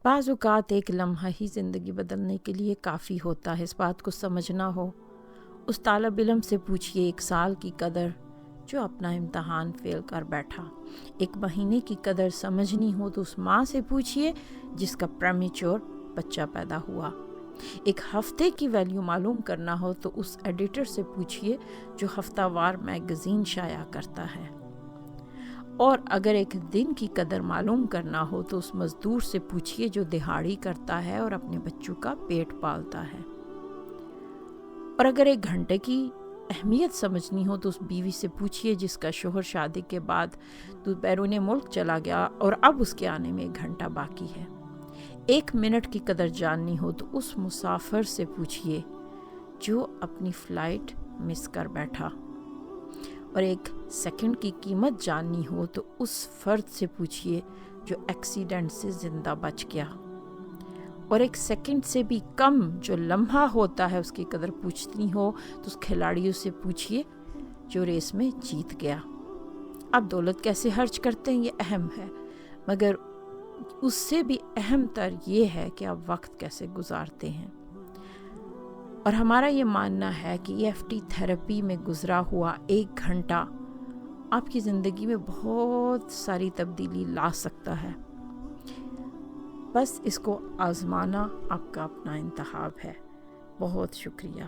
بعض اوقات ایک لمحہ ہی زندگی بدلنے کے لیے کافی ہوتا ہے، اس بات کو سمجھنا ہو۔ اس طالب علم سے پوچھئے 1 سال کی قدر جو اپنا امتحان فیل کر بیٹھا۔ 1 مہینے کی قدر سمجھنی ہو تو اس ماں سے پوچھئے جس کا پریمیچور بچہ پیدا ہوا۔ 1 ہفتے کی ویلیو معلوم کرنا ہو تو اس ایڈیٹر سے پوچھئے جو ہفتہ وار میگزین شائع کرتا ہے۔ اور اگر 1 دن کی قدر معلوم کرنا ہو تو اس مزدور سے پوچھئے جو دہاڑی کرتا ہے اور اپنے بچوں کا پیٹ پالتا ہے۔ اور اگر 1 گھنٹے کی اہمیت سمجھنی ہو تو اس بیوی سے پوچھئے جس کا شوہر شادی کے بعد بیرون ملک چلا گیا اور اب اس کے آنے میں 1 گھنٹہ باقی ہے۔ 1 منٹ کی قدر جاننی ہو تو اس مسافر سے پوچھئے جو اپنی فلائٹ مس کر بیٹھا۔ اور 1 سیکنڈ کی قیمت جاننی ہو تو اس فرد سے پوچھئے جو ایکسیڈنٹ سے زندہ بچ گیا۔ اور 1 سیکنڈ سے بھی کم جو لمحہ ہوتا ہے اس کی قدر پوچھنی ہو تو اس کھلاڑیوں سے پوچھئے جو ریس میں جیت گیا۔ اب دولت کیسے خرچ کرتے ہیں یہ اہم ہے، مگر اس سے بھی اہم تر یہ ہے کہ آپ وقت کیسے گزارتے ہیں۔ اور ہمارا یہ ماننا ہے کہ EFT تھیراپی میں گزرا ہوا 1 گھنٹہ آپ کی زندگی میں بہت ساری تبدیلی لا سکتا ہے۔ بس اس کو آزمانا آپ کا اپنا انتخاب ہے۔ بہت شکریہ۔